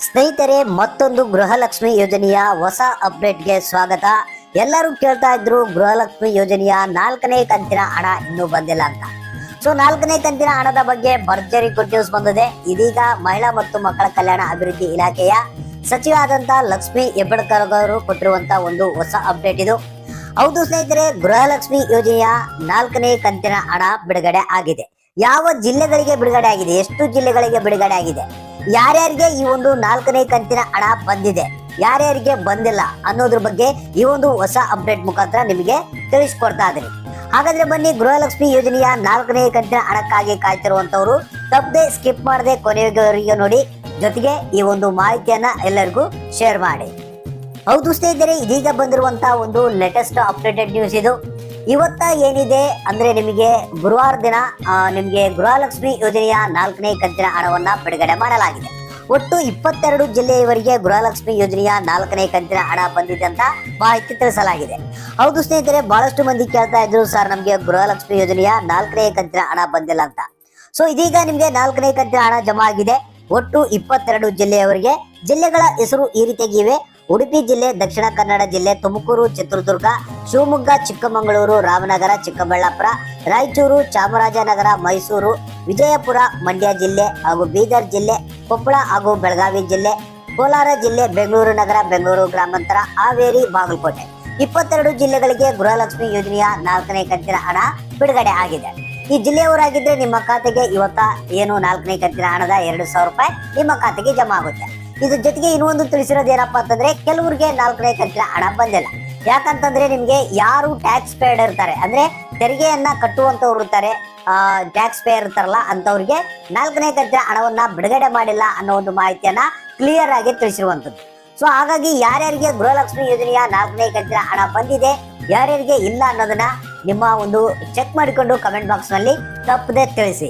ಸ್ನೇಹಿತರೆ, ಮತ್ತೊಂದು ಗೃಹಲಕ್ಷ್ಮಿ ಯೋಜನೆಯ ಹೊಸ ಅಪ್ಡೇಟ್ಗೆ ಸ್ವಾಗತ. ಎಲ್ಲರೂ ಕೇಳ್ತಾ ಇದ್ರು ಗೃಹಲಕ್ಷ್ಮಿ ಯೋಜನೆಯ 4ನೇ ಕಂತಿನ ಹಣ ಇನ್ನೂ ಬಂದಿಲ್ಲ ಅಂತ. ಸೊ 4ನೇ ಕಂತಿನ ಹಣದ ಬಗ್ಗೆ ಭರ್ಜರಿ ಗುಡ್ ನ್ಯೂಸ್ ಬಂದಿದೆ. ಇದೀಗ ಮಹಿಳಾ ಮತ್ತು ಮಕ್ಕಳ ಕಲ್ಯಾಣ ಅಭಿವೃದ್ಧಿ ಇಲಾಖೆಯ ಸಚಿವರಾದಂತಹ ಲಕ್ಷ್ಮಿ ಹೆಬ್ಬಾಳ್ಕರ್ ಅವರು ಕೊಟ್ಟಿರುವಂತಹ ಒಂದು ಹೊಸ ಅಪ್ಡೇಟ್ ಇದು. ಹೌದು ಸ್ನೇಹಿತರೆ, ಗೃಹಲಕ್ಷ್ಮಿ ಯೋಜನೆಯ 4ನೇ ಕಂತಿನ ಹಣ ಬಿಡುಗಡೆ ಆಗಿದೆ. ಯಾವ ಜಿಲ್ಲೆಗಳಿಗೆ ಬಿಡುಗಡೆ ಆಗಿದೆ, ಎಷ್ಟು ಜಿಲ್ಲೆಗಳಿಗೆ ಬಿಡುಗಡೆ ಆಗಿದೆ, ಯಾರ್ಯಾರಿಗೆ ಈ ಒಂದು 4ನೇ ಕಂತಿನ ಹಣ ಬಂದಿದೆ, ಯಾರ್ಯಾರಿಗೆ ಬಂದಿಲ್ಲ ಅನ್ನೋದ್ರ ಬಗ್ಗೆ ಈ ಒಂದು ಹೊಸ ಅಪ್ಡೇಟ್ ಮುಖಾಂತರ ನಿಮಗೆ ತಿಳಿಸ್ಕೊಡ್ತಾ ಇದ್ದೀನಿ. ಹಾಗಾದ್ರೆ ಬನ್ನಿ, ಗೃಹಲಕ್ಷ್ಮಿ ಯೋಜನೆಯ 4ನೇ ಕಂತಿನ ಹಣಕ್ಕಾಗಿ ಕಾಯ್ತಿರುವಂತವ್ರು ತಪ್ಪದೆ ಸ್ಕಿಪ್ ಮಾಡದೆ ಕೊನೆಯವರೆಗೆ ನೋಡಿ, ಜೊತೆಗೆ ಈ ಒಂದು ಮಾಹಿತಿಯನ್ನ ಎಲ್ಲರಿಗೂ ಶೇರ್ ಮಾಡಿ. ಹೌದು ಸ್ನೇಹಿತರೆ, ಇದೀಗ ಬಂದಿರುವಂತಹ ಒಂದು ಲೇಟೆಸ್ಟ್ ಅಪ್ಡೇಟೆಡ್ ನ್ಯೂಸ್ ಇದು. ಇವತ್ತ ಏನಿದೆ ಅಂದ್ರೆ ನಿಮಗೆ ಗುರುವಾರ ದಿನ ನಿಮಗೆ ಗೃಹಲಕ್ಷ್ಮಿ ಯೋಜನೆಯ 4ನೇ ಕಂತಿನ ಹಣವನ್ನ ಬಿಡುಗಡೆ ಮಾಡಲಾಗಿದೆ. ಒಟ್ಟು 22 ಜಿಲ್ಲೆಯವರೆಗೆ ಗೃಹಲಕ್ಷ್ಮಿ ಯೋಜನೆಯ 4ನೇ ಕಂತಿನ ಹಣ ಬಂದಿದೆ ಅಂತ ಮಾಹಿತಿ ತಿಳಿಸಲಾಗಿದೆ. ಹೌದು ಸ್ನೇಹಿತರೆ, ಬಹಳಷ್ಟು ಮಂದಿ ಕೇಳ್ತಾ ಇದ್ರು, ಸರ್ ನಮಗೆ ಗೃಹಲಕ್ಷ್ಮಿ ಯೋಜನೆಯ 4ನೇ ಕಂತಿನ ಹಣ ಬಂದಿಲ್ಲ ಅಂತ. ಸೊ ಇದೀಗ ನಿಮಗೆ 4ನೇ ಕಂತಿನ ಹಣ ಜಮಾ ಆಗಿದೆ. ಒಟ್ಟು 22 ಜಿಲ್ಲೆಯವರೆಗೆ. ಜಿಲ್ಲೆಗಳ ಹೆಸರು ಈ ರೀತಿಯಾಗಿವೆ: ಉಡುಪಿ ಜಿಲ್ಲೆ, ದಕ್ಷಿಣ ಕನ್ನಡ ಜಿಲ್ಲೆ, ತುಮಕೂರು, ಚಿತ್ರದುರ್ಗ, ಶಿವಮೊಗ್ಗ, ಚಿಕ್ಕಮಗಳೂರು, ರಾಮನಗರ, ಚಿಕ್ಕಬಳ್ಳಾಪುರ, ರಾಯಚೂರು, ಚಾಮರಾಜನಗರ, ಮೈಸೂರು, ವಿಜಯಪುರ, ಮಂಡ್ಯ ಜಿಲ್ಲೆ ಹಾಗೂ ಬೀದರ್ ಜಿಲ್ಲೆ, ಕೊಪ್ಪಳ ಹಾಗೂ ಬೆಳಗಾವಿ ಜಿಲ್ಲೆ, ಕೋಲಾರ ಜಿಲ್ಲೆ, ಬೆಂಗಳೂರು ನಗರ, ಬೆಂಗಳೂರು ಗ್ರಾಮಾಂತರ, ಹಾವೇರಿ, ಬಾಗಲಕೋಟೆ. 22 ಜಿಲ್ಲೆಗಳಿಗೆ ಗೃಹಲಕ್ಷ್ಮಿ ಯೋಜನೆಯ 4ನೇ ಕಂತಿನ ಹಣ ಬಿಡುಗಡೆ ಆಗಿದೆ. ಈ ಜಿಲ್ಲೆಯವರಾಗಿದ್ರೆ ನಿಮ್ಮ ಖಾತೆಗೆ ಇವತ್ತ ಏನು 4ನೇ ಕಂತಿನ ಹಣದ 2,000 ರೂಪಾಯಿ ನಿಮ್ಮ ಖಾತೆಗೆ ಜಮಾ ಆಗುತ್ತೆ. ಇದ್ರ ಜೊತೆಗೆ ಇನ್ನೊಂದು ತಿಳಿಸಿರೋದು ಏನಪ್ಪಾ ಅಂತಂದ್ರೆ, ಕೆಲವರಿಗೆ 4ನೇ ಕಂತಿನ ಹಣ ಬಂದಿಲ್ಲ. ಯಾಕಂತಂದ್ರೆ ನಿಮ್ಗೆ ಯಾರು ಟ್ಯಾಕ್ಸ್ ಪೇಯರ್ ಇರ್ತಾರೆ, ಅಂದ್ರೆ ತೆರಿಗೆಯನ್ನ ಕಟ್ಟುವಂತವ್ರು ಇರ್ತಾರೆ, ಟ್ಯಾಕ್ಸ್ ಪೇಯರ್ ಇರ್ತಾರಲ್ಲ ಅಂತವ್ರಿಗೆ 4ನೇ ಕಂತಿನ ಹಣವನ್ನ ಬಿಡುಗಡೆ ಮಾಡಿಲ್ಲ ಅನ್ನೋ ಒಂದು ಮಾಹಿತಿಯನ್ನ ಕ್ಲಿಯರ್ ಆಗಿ ತಿಳಿಸಿರುವಂತದ್ದು. ಸೊ ಹಾಗಾಗಿ ಯಾರ್ಯಾರಿಗೆ ಗೃಹಲಕ್ಷ್ಮಿ ಯೋಜನೆಯ 4ನೇ ಕಂತಿನ ಹಣ ಬಂದಿದೆ, ಯಾರ್ಯಾರಿಗೆ ಇಲ್ಲ ಅನ್ನೋದನ್ನ ನಿಮ್ಮ ಒಂದು ಚೆಕ್ ಮಾಡಿಕೊಂಡು ಕಮೆಂಟ್ ಬಾಕ್ಸ್ ನಲ್ಲಿ ತಪ್ಪದೆ ತಿಳಿಸಿ.